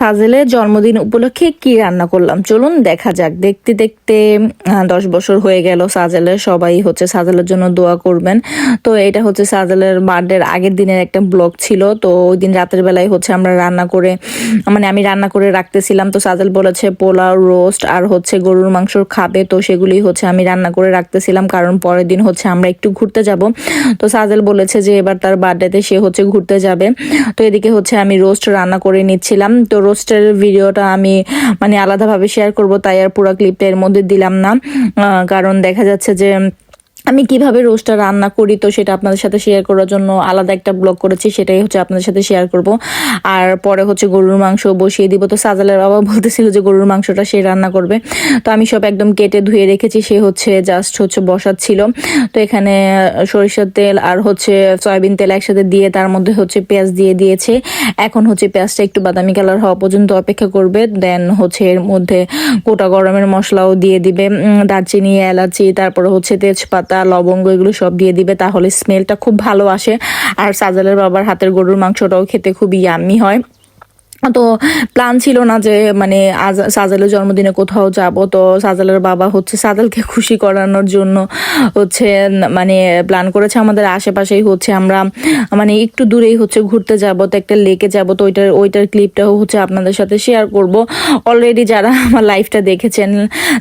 সাজেলের জন্মদিন উপলক্ষে কি রান্না করলাম চলুন দেখা যাক। দেখতে দেখতে 10 বছর হয়ে গেল সাজেলের। সবাই হচ্ছে সাজেলের জন্য দোয়া করবেন। তো এটা হচ্ছে সাজেলের বার্থডের আগের দিনের একটা ব্লগ ছিল। তো ওই দিন রাতের বেলায় হচ্ছে আমরা রান্না করে আমি রান্না করে রাখতেছিলাম। তো সাজেল বলেছে পোলাও, রোস্ট আর হচ্ছে গরুর মাংস খাবে। তো সেগুলি হচ্ছে আমি রান্না করে রাখতেছিলাম, কারণ পরের দিন হচ্ছে আমরা একটু ঘুরতে যাব। তো সাজেল বলেছে যে এবার তার বার্থডেতে সে হচ্ছে ঘুরতে যাবে। তো এদিকে হচ্ছে আমি রোস্ট রান্না করে নিচ্ছিলাম। তো রোস্টের ভিডিওটা আমি আলাদাভাবে শেয়ার করব, তাই আর পুরো ক্লিপটা এর মধ্যে দিলাম না, কারণ দেখা যাচ্ছে যে আমি কিভাবে রোস্টটা রান্না করি তো সেটা আপনাদের সাথে শেয়ার করার জন্য আলাদা একটা ব্লগ করেছি, সেটাই হচ্ছে আপনাদের সাথে শেয়ার করব। আর পরে হচ্ছে গরুর মাংস বসিয়ে দিব। তো সাজেলের বাবা বলতেছিল যে গরুর মাংসটা সে রান্না করবে। তো আমি সব একদম কেটে ধুয়ে রেখেছি, সে হচ্ছে জাস্ট বসাচ্ছিল। তো এখানে সরিষার তেল আর হচ্ছে সয়াবিন তেল একসাথে দিয়ে তার মধ্যে হচ্ছে পেঁয়াজ দিয়ে দিয়েছে। এখন হচ্ছে পেঁয়াজটা একটু বাদামি কালার হওয়া পর্যন্ত অপেক্ষা করবে। দেন হচ্ছে এর মধ্যে গোটা গরমের মশলাও দিয়ে দিবে, দারচিনি, এলাচি, তারপরে হচ্ছে তেজপাতা, লবঙ্গ, এগুলো সব দিয়ে দিবে। তাহলে স্মেলটা খুব ভালো আসে। আর সাজেলের বাবার হাতের গরুর মাংসটাও খেতে খুব ইয়াম্মি হয়। তো প্ল্যান ছিল না যে আজ সাজেলের জন্মদিনে কোথাও যাব। তো সাজেলের বাবা হচ্ছে সাজেলকে খুশি করানোর জন্য হচ্ছে প্ল্যান করেছে আমাদের আশেপাশেই হচ্ছে আমরা একটু দূরেই হচ্ছে ঘুরতে যাব। তো একটা লেকে যাব। তো ওইটার ক্লিপটাও হচ্ছে আপনাদের সাথে শেয়ার করব। অলরেডি যারা আমার লাইফটা দেখেছেন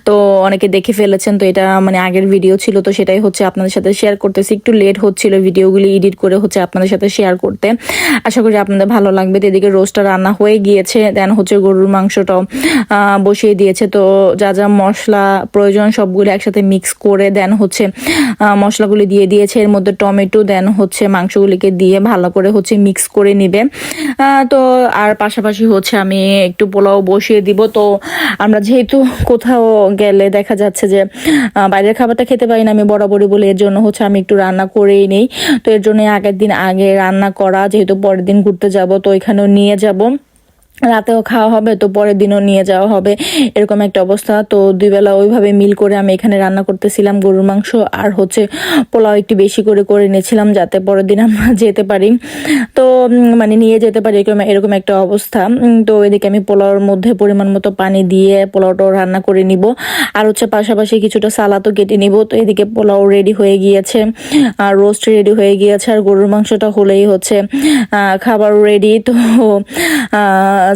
তো অনেকে দেখে ফেলেছেন। তো এটা আগের ভিডিও ছিল, তো সেটাই হচ্ছে আপনাদের সাথে শেয়ার করতেছি। একটু লেট হচ্ছিল ভিডিওগুলি এডিট করে হচ্ছে আপনাদের সাথে শেয়ার করতে। আশা করি আপনাদের ভালো লাগবে। তো এদিকে রোস্টটা রান্না হয়ে গিয়েছে। দেন হচ্ছে গরুর মাংসটাও বসিয়ে দিয়েছে। তো যা যা মশলা প্রয়োজন সবগুলো একসাথে মিক্স করে দেন হচ্ছে মশলাগুলি দিয়ে দিয়েছে। এর মধ্যে টমেটো, দেন হচ্ছে মাংসগুলিকে দিয়ে ভালো করে হচ্ছে মিক্স করে নিবে। তো আর পাশাপাশি হচ্ছে আমি একটু পোলাও বসিয়ে দিব। তো আমরা যেহেতু কোথাও গেলে দেখা যাচ্ছে যে বাইরের খাবারটা খেতে পারি না আমি বরাবরই বলে, এর জন্য হচ্ছে আমি একটু রান্না করেই নেই। তো এর জন্য আগের দিন আগে রান্না করা, যেহেতু পরের দিন ঘুরতে যাব তো এখানেও নিয়ে যাব, রাতেও খাওয়া হবে, তো পরের দিনও নিয়ে যাওয়া হবে, এরকম একটা অবস্থা। তো দুই বেলা ওইভাবে মিল করে আমি এখানে রান্না করতেছিলাম গরুর মাংস আর হচ্ছে পোলাও একটু বেশি করে করে নিয়েছিলাম, যাতে পরের দিন আমরা যেতে পারি, তো নিয়ে যেতে পারি, এরকম একটা অবস্থা। তো এদিকে আমি পোলাওর মধ্যে পরিমাণ মতো পানি দিয়ে পোলাওটাও রান্না করে নিব। আর হচ্ছে পাশাপাশি কিছুটা সালাদও কেটে নিব। তো এদিকে পোলাও রেডি হয়ে গিয়েছে, আর রোস্ট রেডি হয়ে গিয়েছে, আর গরুর মাংসটা হলেই হচ্ছে খাবার রেডি। তো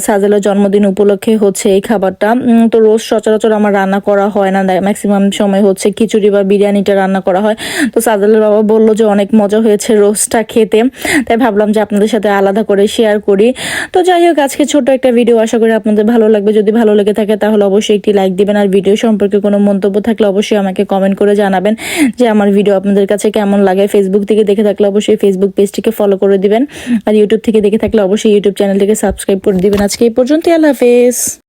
সাজেলের জন্মদিন উপলক্ষে হচ্ছে এই খাবারটা। তো রোজ সচরাচর আমার রান্না করা হয় না, ম্যাক্সিমাম সময় হচ্ছে খিচুড়ি বা বিরিয়ানিটা রান্না করা হয়। তো সাজেলের বাবা বললো যে অনেক মজা হয়েছে রোজটা খেতে, তাই ভাবলাম যে আপনাদের সাথে আলাদা করে শেয়ার করি। তো যাই হোক, আজকে ছোট একটা ভিডিও, আশা করি আপনাদের ভালো লাগবে। যদি ভালো লেগে থাকে তাহলে অবশ্যই একটি লাইক দিবেন। আর ভিডিও সম্পর্কে কোনো মন্তব্য থাকলে অবশ্যই আমাকে কমেন্ট করে জানাবেন যে আমার ভিডিও আপনাদের কাছে কেমন লাগে। ফেসবুক থেকে দেখে থাকলে অবশ্যই ফেসবুক পেজটিকে ফলো করে দিবেন, আর ইউটিউব থেকে দেখে থাকলে অবশ্যই ইউটিউব চ্যানেলটিকে সাবস্ক্রাইব করে দিবেন। আজকে এই পর্যন্তই, আল্লাহ হাফেজ।